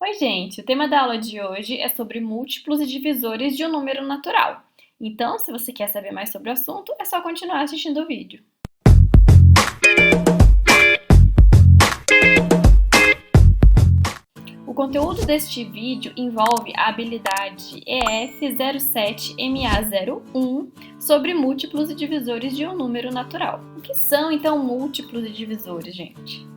Oi, gente! O tema da aula de hoje é sobre múltiplos e divisores de um número natural. Então, se você quer saber mais sobre o assunto, é só continuar assistindo o vídeo. O conteúdo deste vídeo envolve a habilidade EF07MA01 sobre múltiplos e divisores de um número natural. O que são, então, múltiplos e divisores, gente?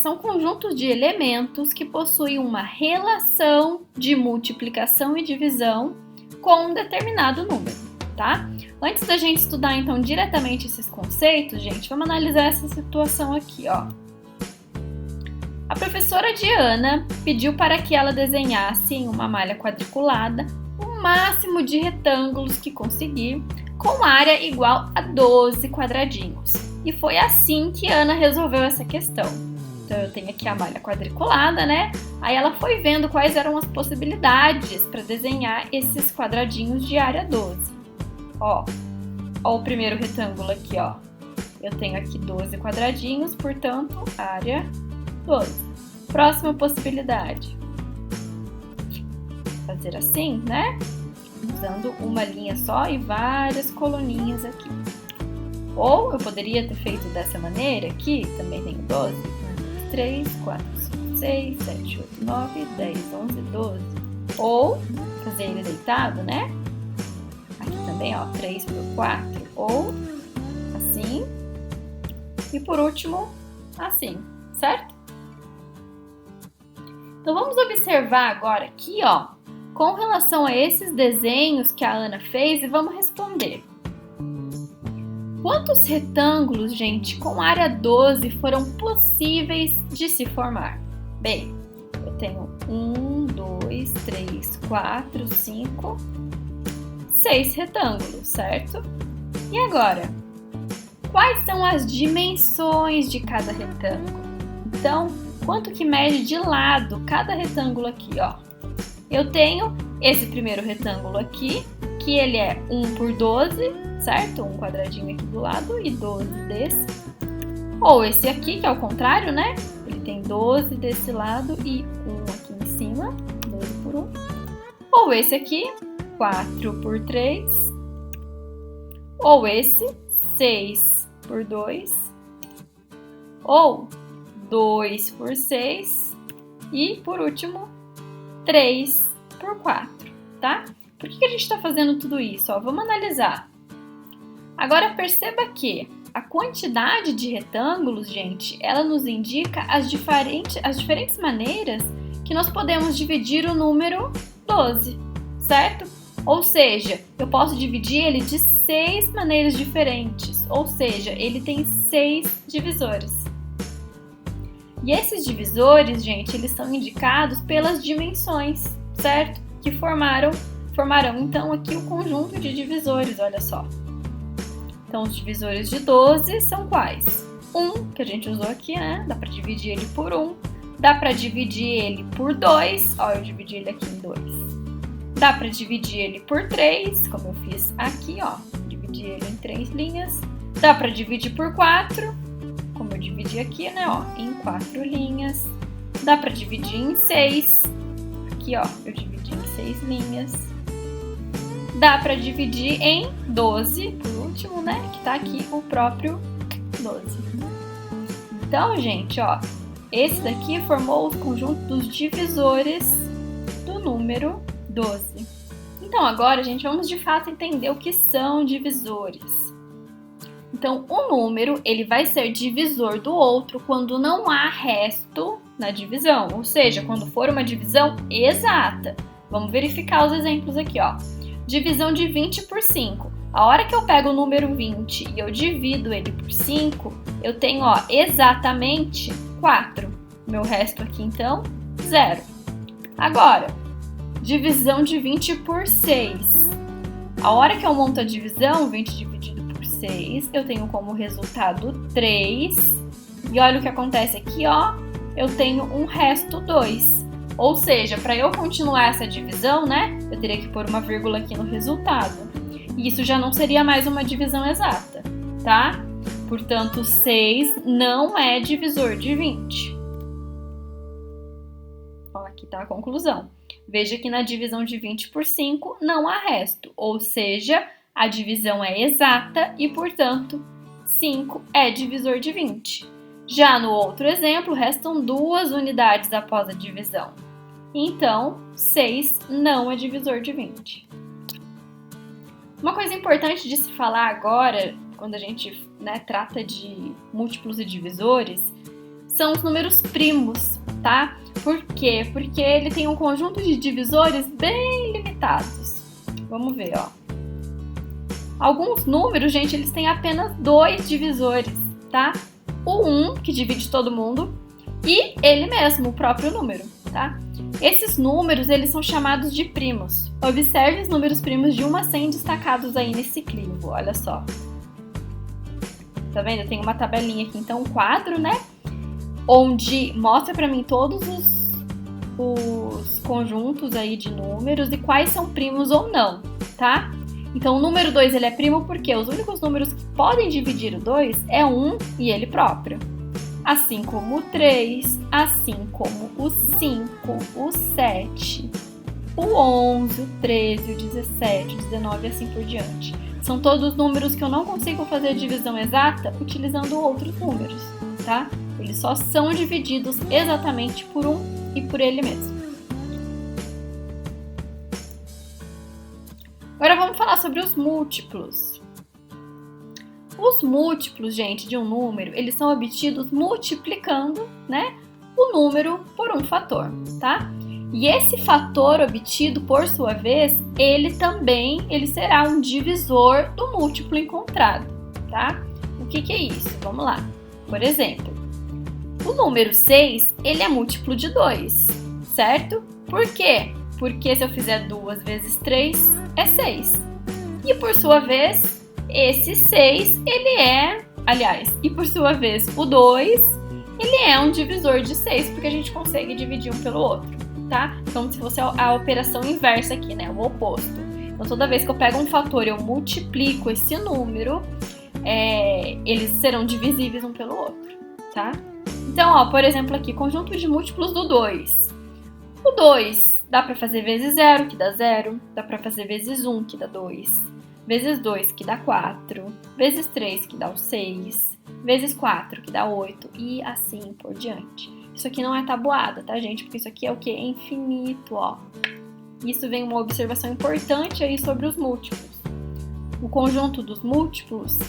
São conjuntos de elementos que possuem uma relação de multiplicação e divisão com um determinado número, tá? Antes da gente estudar, então, diretamente esses conceitos, gente, vamos analisar essa situação aqui, ó. A professora Diana pediu para que ela desenhasse em uma malha quadriculada o máximo de retângulos que conseguir, com área igual a 12 quadradinhos. E foi assim que Ana resolveu essa questão. Então, eu tenho aqui a malha quadriculada, né? Aí ela foi vendo quais eram as possibilidades para desenhar esses quadradinhos de área 12. Ó o primeiro retângulo aqui, ó. Eu tenho aqui 12 quadradinhos, portanto, área 12. Próxima possibilidade. Fazer assim, né? Usando uma linha só e várias coluninhas aqui. Ou eu poderia ter feito dessa maneira aqui, também tenho 12. 3, 4, 5, 6, 7, 8, 9, 10, 11, 12. Ou fazer ele deitado, né? Aqui também, ó, 3 por 4. Ou assim. E por último, assim, certo? Então, vamos observar agora aqui, ó, com relação a esses desenhos que a Ana fez e vamos responder. Quantos retângulos, gente, com área 12 foram possíveis de se formar? Bem, eu tenho 1, 2, 3, 4, 5, 6 retângulos, certo? E agora, quais são as dimensões de cada retângulo? Então, quanto que mede de lado cada retângulo aqui, ó? Eu tenho esse primeiro retângulo aqui, que ele é 1 por 12, certo? Um quadradinho aqui do lado e 12 desse. Ou esse aqui, que é o contrário, né? Ele tem 12 desse lado e 1 aqui em cima, 12 por 1. Ou esse aqui, 4 por 3. Ou esse, 6 por 2. Ou 2 por 6. E, por último, 3 por 4, tá? Por que a gente está fazendo tudo isso? Ó, vamos analisar. Agora, perceba que a quantidade de retângulos, gente, ela nos indica as diferentes maneiras que nós podemos dividir o número 12, certo? Ou seja, eu posso dividir ele de 6 maneiras diferentes, ou seja, ele tem 6 divisores. E esses divisores, gente, eles são indicados pelas dimensões, certo? Que formarão então aqui o conjunto de divisores, olha só. Então, os divisores de 12 são quais? 1, que a gente usou aqui, né? Dá para dividir ele por 1. Dá para dividir ele por 2. Ó, eu dividi ele aqui em 2. Dá para dividir ele por 3, como eu fiz aqui, ó. Dividi ele em 3 linhas. Dá para dividir por 4, como eu dividi aqui, né? Ó, em 4 linhas. Dá para dividir em 6. Aqui, ó, eu dividi em 6 linhas. Dá para dividir em 12, por último, né? Que tá aqui o próprio 12. Então, gente, ó, esse daqui formou o conjunto dos divisores do número 12. Então, agora, gente, vamos de fato entender o que são divisores. Então, um número, ele vai ser divisor do outro quando não há resto na divisão, ou seja, quando for uma divisão exata. Vamos verificar os exemplos aqui, ó. Divisão de 20 por 5. A hora que eu pego o número 20 e eu divido ele por 5, eu tenho, ó, exatamente 4. Meu resto aqui, então, 0. Agora, divisão de 20 por 6. A hora que eu monto a divisão, 20 dividido por 6, eu tenho como resultado 3. E olha o que acontece aqui, ó. Eu tenho um resto 2. Ou seja, para eu continuar essa divisão, né, eu teria que pôr uma vírgula aqui no resultado. E isso já não seria mais uma divisão exata, tá? Portanto, 6 não é divisor de 20. Ó, aqui está a conclusão. Veja que na divisão de 20 por 5 não há resto, ou seja, a divisão é exata e, portanto, 5 é divisor de 20. Já no outro exemplo, restam 2 unidades após a divisão. Então, 6 não é divisor de 20. Uma coisa importante de se falar agora, quando a gente trata de múltiplos e divisores, são os números primos, tá? Por quê? Porque ele tem um conjunto de divisores bem limitados. Vamos ver, ó. Alguns números, gente, eles têm apenas 2 divisores, tá? O 1, que divide todo mundo, e ele mesmo, o próprio número, tá? Esses números, eles são chamados de primos. Observe os números primos de 1 a 100 destacados aí nesse crivo, olha só. Tá vendo? Eu tenho uma tabelinha aqui, então um quadro, né? Onde mostra pra mim todos os conjuntos aí de números e quais são primos ou não, tá? Então o número 2 ele é primo porque os únicos números que podem dividir o 2 é 1 e ele próprio. Assim como o 3, assim como o 5, o 7, o 11, o 13, o 17, o 19 e assim por diante. São todos números que eu não consigo fazer a divisão exata utilizando outros números, tá? Eles só são divididos exatamente por 1 e por ele mesmo. Agora vamos falar sobre os múltiplos. Os múltiplos, gente, de um número, eles são obtidos multiplicando, né, o número por um fator, tá? E esse fator obtido, por sua vez, ele será um divisor do múltiplo encontrado, tá? O que é isso? Vamos lá. Por exemplo, o número 6, ele é múltiplo de 2, certo? Por quê? Porque se eu fizer 2 vezes 3, é 6. E por sua vez, esse 6, e por sua vez, o 2, ele é um divisor de 6, porque a gente consegue dividir um pelo outro, tá? Então, se fosse a operação inversa aqui, né? O oposto. Então, toda vez que eu pego um fator e eu multiplico esse número, eles serão divisíveis um pelo outro, tá? Então, ó, por exemplo aqui, conjunto de múltiplos do 2. O 2 dá para fazer vezes 0, que dá 0. Dá para fazer vezes 1, que dá 2. Vezes 2, que dá 4. Vezes 3, que dá o 6. Vezes 4, que dá 8. E assim por diante. Isso aqui não é tabuada, tá, gente? Porque isso aqui é o quê? É infinito, ó. Isso vem uma observação importante aí sobre os múltiplos. O conjunto dos múltiplos,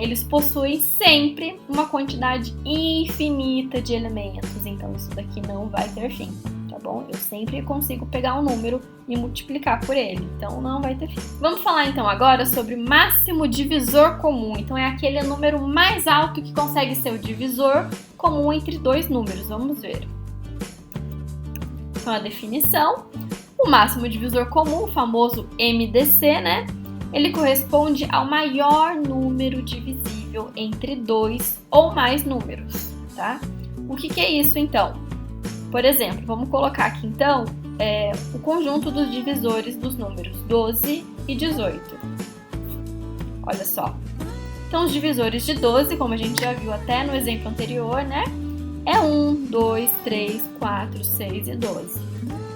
eles possuem sempre uma quantidade infinita de elementos. Então, isso daqui não vai ter fim, tá bom? Eu sempre consigo pegar um número e multiplicar por ele. Então, não vai ter fim. Vamos falar, então, agora sobre máximo divisor comum. Então, é aquele número mais alto que consegue ser o divisor comum entre 2 números. Vamos ver. Então, a definição. O máximo divisor comum, o famoso MDC, né? Ele corresponde ao maior número divisível entre 2 ou mais números, tá? O que é isso, então? Por exemplo, vamos colocar aqui, então, o conjunto dos divisores dos números 12 e 18. Olha só. Então, os divisores de 12, como a gente já viu até no exemplo anterior, né? É 1, 2, 3, 4, 6 e 12.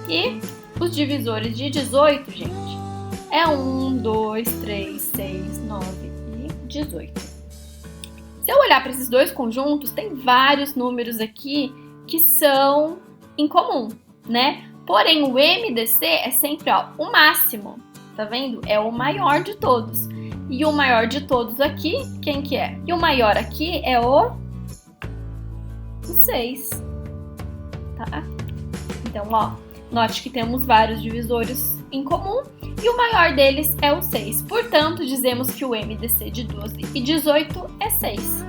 E os divisores de 18, gente, é 1, 2, 3, 6, 9 e 18. Se eu olhar para esses dois conjuntos, tem vários números aqui que são em comum, né? Porém, o MDC é sempre, ó, o máximo, tá vendo? É o maior de todos. E o maior de todos aqui, quem que é? E o maior aqui é o 6, tá? Então, ó, note que temos vários divisores em comum e o maior deles é o 6. Portanto, dizemos que o MDC de 12 e 18 é 6.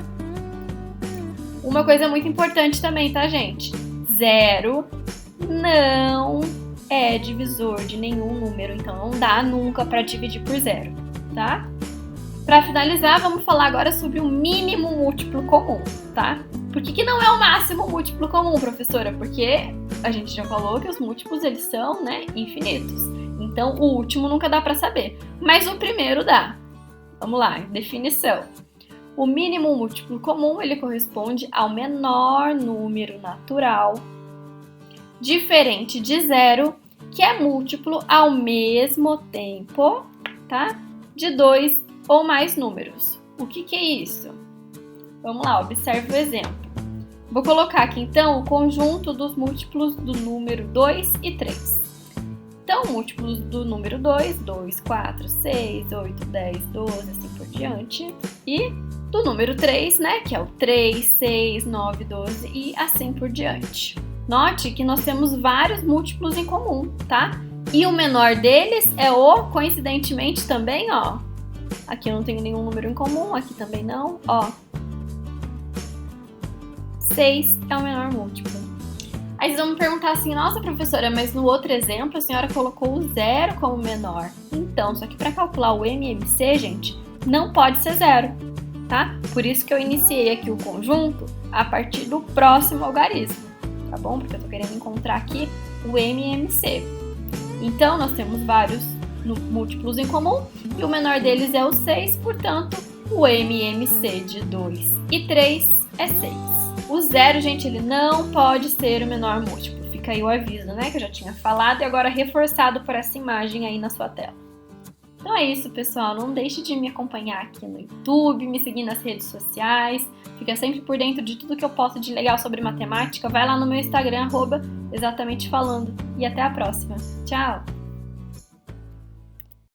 Uma coisa muito importante também, tá, gente? 0 não é divisor de nenhum número, então não dá nunca para dividir por 0, tá? Para finalizar, vamos falar agora sobre o mínimo múltiplo comum, tá? Por que não é o máximo múltiplo comum, professora? Porque a gente já falou que os múltiplos, eles são, né, infinitos. Então, o último nunca dá para saber, mas o primeiro dá. Vamos lá, definição. O mínimo múltiplo comum, ele corresponde ao menor número natural diferente de 0, que é múltiplo ao mesmo tempo, tá? De 2 ou mais números. O que é isso? Vamos lá, observe o exemplo. Vou colocar aqui, então, o conjunto dos múltiplos do número 2 e 3. Então, múltiplos do número 2, 2, 4, 6, 8, 10, 12, assim por diante. E do número 3, né, que é o 3, 6, 9, 12 e assim por diante. Note que nós temos vários múltiplos em comum, tá? E o menor deles é o, coincidentemente também, ó. Aqui eu não tenho nenhum número em comum, aqui também não, ó. 6 é o menor múltiplo. Aí vocês vão me perguntar assim, nossa professora, mas no outro exemplo a senhora colocou o 0 como menor. Então, só que para calcular o MMC, gente, não pode ser 0, tá? Por isso que eu iniciei aqui o conjunto a partir do próximo algarismo, tá bom? Porque eu tô querendo encontrar aqui o MMC. Então, nós temos vários múltiplos em comum e o menor deles é o 6, portanto, o MMC de 2 e 3 é 6. O 0, gente, ele não pode ser o menor múltiplo. Fica aí o aviso, né? Que eu já tinha falado e agora reforçado por essa imagem aí na sua tela. Então é isso, pessoal. Não deixe de me acompanhar aqui no YouTube, me seguir nas redes sociais. Fica sempre por dentro de tudo que eu posto de legal sobre matemática. Vai lá no meu Instagram, @exatamente falando. E até a próxima. Tchau!